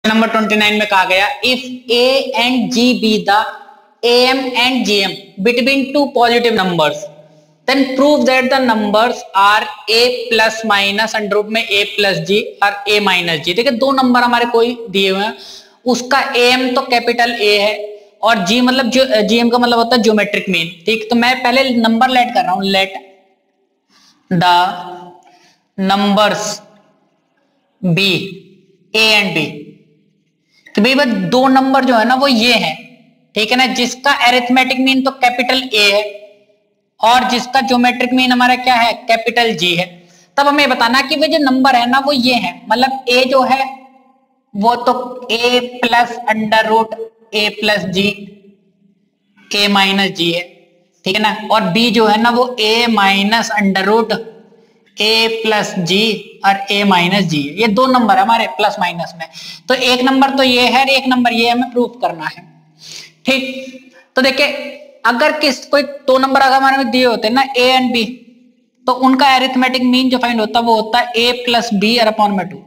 Number 29 में कहा गया if a and g be the am and gm between two positive numbers then prove that the numbers are a plus minus under root में a plus g और a minus g। देखिए दो number हमारे कोई दिए हुए हैं, उसका am तो कैपिटल A है और g मतलब जो gm का मतलब होता है ज्योमेट्रिक मीन। ठीक, तो मैं पहले नंबर लेट कर रहा हूं, let the numbers b a and b। तो भाई बस दो नंबर जो है ना वो ये है, ठीक है ना, जिसका एरिथमेटिक मीन तो कैपिटल A है और जिसका ज्योमेट्रिक मीन हमारा क्या है, कैपिटल G है। तब हमें बताना कि वो जो नंबर है ना वो ये है, मतलब A जो है वो तो A plus under root A plus g A minus g है, ठीक है ना, और B जो है ना वो A minus under root A plus जी और A माइनस जी है। ये दो नंबर है हमारे प्लस माइनस में, तो एक नंबर तो ये है और एक नंबर ये हमें प्रूफ करना है। ठीक, तो देखिए अगर कोई दो नंबर अगर हमारे में दिए होते हैं ना A एंड B, तो उनका एरिथमेटिक मीन जो फाइंड होता है वो होता है A प्लस बी और अपॉन में 2।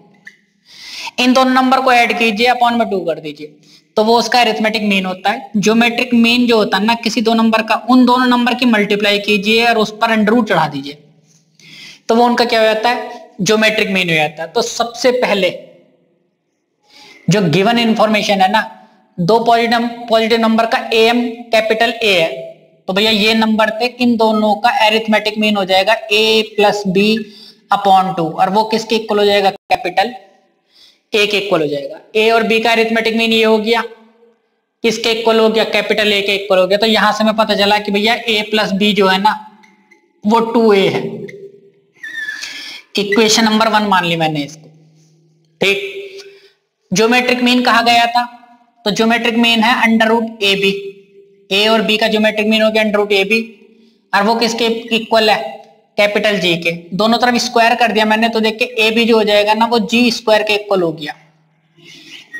इन दोनों नंबर को ऐड कीजिए, अपॉन में 2 कर दीजिए, तो वो उसका एरिथमेटिक मीन होता है। ज्योमेट्रिक मीन जो होता है ना किसी दो नंबर का, उन दोनों नंबर की मल्टीप्लाई कीजिए और उस पर अंडर रूट चढ़ा दीजिए, तो वो उनका क्या हो जाता है, ज्योमेट्रिक मीन हो जाता है। तो सबसे पहले जो गिवन इंफॉर्मेशन है ना, दो पॉजिटिव नंबर का एम कैपिटल ए है, तो भैया ये नंबर थे, इन दोनों का एरिथमेटिक मीन हो जाएगा a प्लस बी अपॉन 2, और वो किसके इक्वल हो जाएगा, कैपिटल A के इक्वल हो जाएगा। A और B का एरिथमेटिक मीन ये हो गया, किसके इक्वल हो गया, कैपिटल A के इक्वल हो गया। तो यहां से हमें पता चला कि भैया A प्लस बी जो है ना वो 2A है। इक्वेशन नंबर 1 मान ली मैंने इसको। ठीक, ज्योमेट्रिक मीन कहा गया था, तो ज्योमेट्रिक मीन है अंडर रूट ए बी। ए और बी का ज्योमेट्रिक मीन हो गया अंडर रूट ए बी, और वो किसके इक्वल है, कैपिटल जी के। दोनों तरफ स्क्वायर कर दिया मैंने, तो देखिए ए बी जो हो जाएगा ना वो जी स्क्वायर के इक्वल हो गया।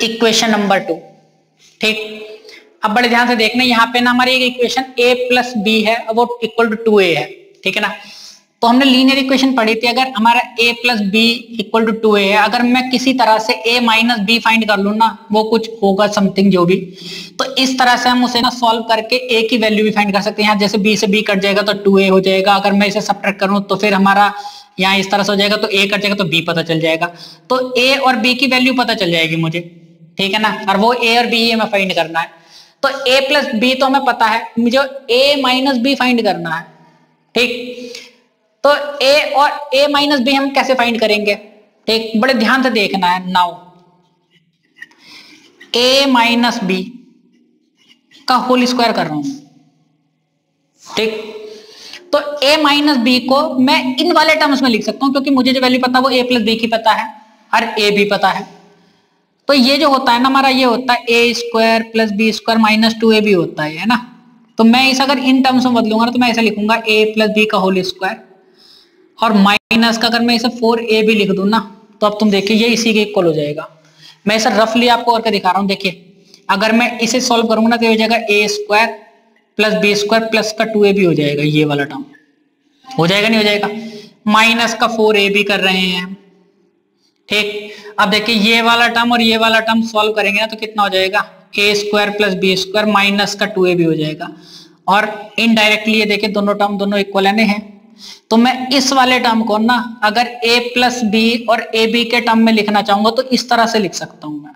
Equation number 2। ठीक, अब बड़े ध्यान से देखना, यहाँ पे ना हमारी एक इक्वेशन a प्लस बी है, वो इक्वल टू 2a है, ठीक है ना। तो हमने लीनियर इक्वेशन पढ़ी थी, अगर हमारा a plus B equal to 2a है, अगर मैं किसी तरह से a माइनस बी फाइंड कर लूँ ना, वो कुछ होगा समथिंग जो भी, तो इस तरह से हम उसे ना सॉल्व करके a की वैल्यू भी फाइंड कर सकते हैं। यहाँ जैसे b से b कट जाएगा तो 2a हो जाएगा, अगर मैं इसे सब्ट्रैक्ट करूँ तो फिर हमारा यहाँ इस तरह से हो जाएगा, तो a कट जाएगा तो b पता चल जाएगा, तो a और b की वैल्यू पता चल जाएगी मुझे, ठीक है ना, और वो a और b हमें फाइंड करना है। तो a प्लस बी तो हमें पता है, मुझे a माइनस बी फाइंड करना है। ठीक, तो a और a माइनस बी हम कैसे फाइंड करेंगे, ठीक, बड़े ध्यान से देखना है। नाउ a माइनस बी का होल स्क्वायर कर रहा हूं, ठीक, तो a माइनस बी को मैं इन वाले टर्म्स में लिख सकता हूं, क्योंकि मुझे जो वैल्यू पता है वो a प्लस बी की पता है और a भी पता है। तो ये जो होता है ना हमारा, ये होता है a square plus B square minus 2a भी होता है ना। तो मैं इस अगर इन टर्म्स में बदलूंगा तो मैं ऐसा लिखूंगा a प्लस बी का होल स्क्वायर, और माइनस का अगर मैं इसे 4a भी लिख दूं ना, तो अब तुम देखिए ये इसी के इक्वल हो जाएगा। मैं इसे रफली आपको करके दिखा रहा हूं, देखिए अगर मैं इसे सॉल्व करूंगा ना तो ये हो जाएगा a square plus B square plus का 2a भी हो जाएगा, ये वाला टर्म हो जाएगा, नहीं हो जाएगा, माइनस का 4a भी कर रहे हैं। ठीक, अब देखिए ये वाला टर्म और ये वाला टर्म सॉल्व करेंगे ना तो कितना हो जाएगा, a square plus B square minus का 2a भी हो जाएगा, और इनडायरेक्टली ये देखिए दोनों टर्म दोनों इक्वल है। तो मैं इस वाले टर्म को ना अगर a प्लस बी और ए बी के टर्म में लिखना चाहूंगा तो इस तरह से लिख सकता हूं मैं।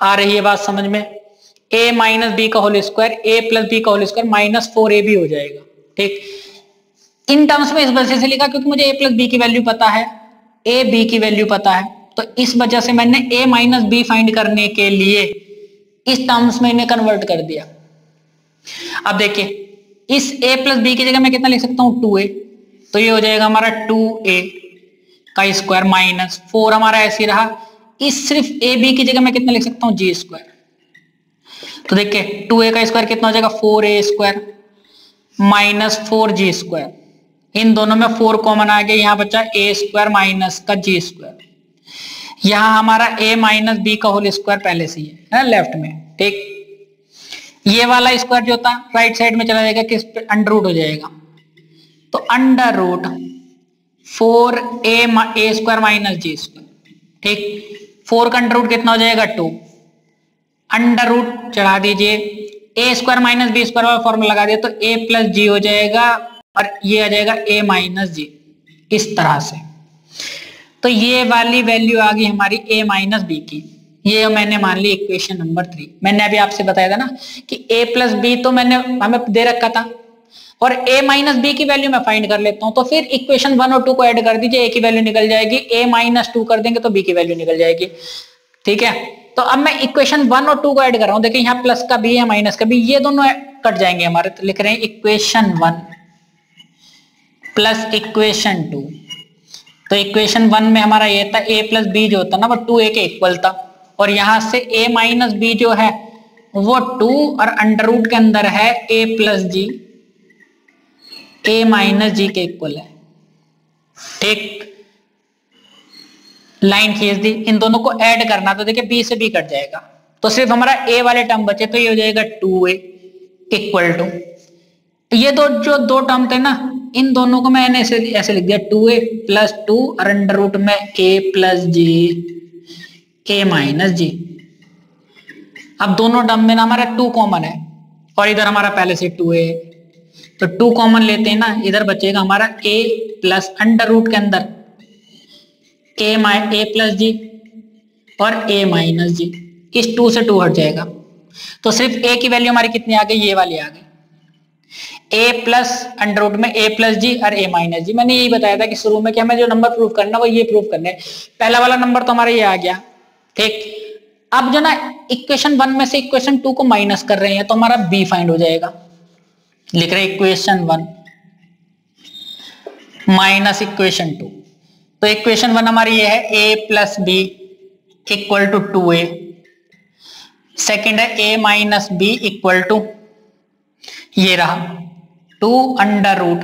आ रही है बात समझ में, a माइनस बी का whole square a plus B का होल स्क्वायर माइनस 4a भी हो जाएगा। ठीक, इन टर्म्स में इस वजह से लिखा क्योंकि मुझे a प्लस बी की वैल्यू पता है, a b की वैल्यू पता है, तो इस वजह से मैंने a माइनस बी फाइंड करने के लिए इस टर्म्स में इन्हें कन्वर्ट कर दिया। अब देखिए इस a प्लस बी की जगह मैं कितना लिख सकता हूँ, 2a, तो ये हो जाएगा हमारा 2a का स्क्वायर माइनस 4 हमारा ऐसे रहा। इस सिर्फ a b की जगह मैं कितना लिख सकता हूँ, g स्क्वायर, तो देखिए 2a का स्क्वायर कितना हो जाएगा, 4a square minus 4g square, इन दोनों में 4 कॉमन आ गया, यहाँ बचा a स्क्वायर माइनस का g स्क्वायर। यहाँ हमारा a माइनस बी का होल स्क्वायर पहले से ही है लेफ्ट में। ठीक, ये वाला स्क्वायर जो था राइट साइड में चला जाएगा, किस पे, अंडर रूट हो जाएगा, तो under root 4a square minus g square. ठीक, 4 का अंडर रूट कितना हो जाएगा 2, अंडर रूट चढ़ा दीजिए, ए स्क्वायर माइनस बी स्क्वायर वाला फॉर्मूला लगा दिया तो ए प्लस जी हो जाएगा और ये आ जाएगा ए माइनस जी, इस तरह से। तो ये वाली वैल्यू आ गई हमारी a माइनस बी की, ये मैंने मान ली इक्वेशन नंबर 3। मैंने अभी आपसे बताया था ना कि a प्लस बी तो मैंने हमें दे रखा था और a माइनस बी की वैल्यू मैं फाइंड कर लेता हूं, तो फिर इक्वेशन 1 और 2 को ऐड कर दीजिए, a की वैल्यू निकल जाएगी, a माइनस 2 कर देंगे तो b की वैल्यू निकल जाएगी। ठीक है, तो अब मैं इक्वेशन 1 और 2 को ऐड कर रहा हूं, देखिए यहाँ प्लस का b है माइनस का b, ये दोनों कट जाएंगे हमारे, तो लिख रहे हैं इक्वेशन 1 प्लस इक्वेशन 2। तो इक्वेशन 1 में हमारा ये था a प्लस बी जो होता ना वो 2a के इक्वल था, और यहां से a माइनस बी जो है वो 2 और अंडर रूट के अंदर है a plus g, a minus g के इक्वल है। ठीक, लाइन खींच दी, इन दोनों को ऐड करना तो देखिए b से b कट जाएगा, तो सिर्फ हमारा a वाले टर्म बचे, तो ये हो जाएगा 2a इक्वल टू, ये जो दो टर्म थे ना इन दोनों को मैंने ऐसे लिख दिया 2a प्लस 2 और अंडर रूट में a plus g a minus g. अब दोनों टर्म में ना हमारा 2 कॉमन है और इधर हमारा पहले से 2a, तो 2 कॉमन लेते हैं ना, इधर बचेगा हमारा a प्लस अंडर रूट के अंदर a प्लस जी और a माइनस जी, इस 2 से 2 हट जाएगा, तो सिर्फ a की वैल्यू हमारी कितनी आ गई, ये वाली आ गई, a प्लस अंडर रूट में a प्लस जी और a माइनस जी। मैंने यही बताया था कि शुरू में कि हमें जो नंबर प्रूव करना वो ये प्रूव करने, पहला वाला नंबर तो हमारा ये आ गया। ठीक, अब जो ना इक्वेशन 1 में से इक्वेशन 2 को माइनस कर रहे हैं तो हमारा b फाइंड हो जाएगा, लिख रहे इक्वेशन 1 माइनस इक्वेशन 2। तो इक्वेशन 1 हमारी ये है a plus B equal to 2a, second है a minus b equal to ये रहा 2 under root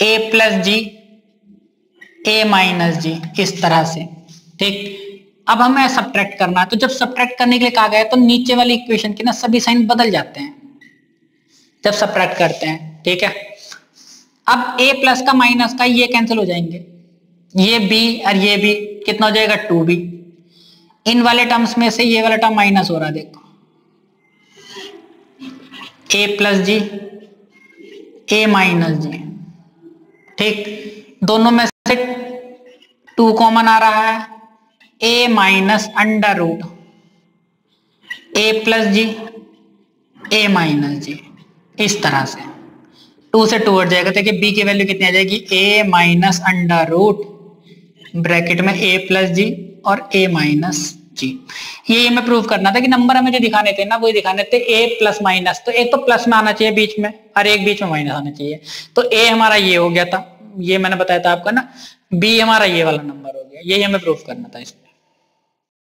a plus g a minus g, इस तरह से। ठीक, अब हमें सब्ट्रैक्ट करना है, तो जब सब्ट्रैक्ट करने के लिए कहा गया तो नीचे वाली इक्वेशन के ना सभी साइन बदल जाते हैं जब सब्ट्रैक्ट करते हैं। ठीक है, अब a प्लस का माइनस का ये कैंसिल हो जाएंगे, ये b और ये b कितना हो जाएगा 2b, इन वाले टर्म्स में से ये वाला टर्म माइनस हो रहा है, देखो a plus g a minus g. ठीक, दोनों में से 2 कॉमन आ रहा है, a minus under root a plus g a minus g, इस तरह से 2 से 2 हट जाएगा, देखिए b की वैल्यू कितनी आ जाएगी, a minus under root bracket में a प्लस जी और a माइनस जी। ये हमें प्रूव करना था कि नंबर हमें जो दिखाने थे ना वो दिखाने थे a प्लस माइनस, तो एक तो प्लस में आना चाहिए बीच में और एक बीच में माइनस आना चाहिए, तो a हमारा ये हो गया था, ये मैंने बताया था आपका ना, b हमारा ये वाला नंबर हो गया, यही हमें प्रूव करना था इसमें।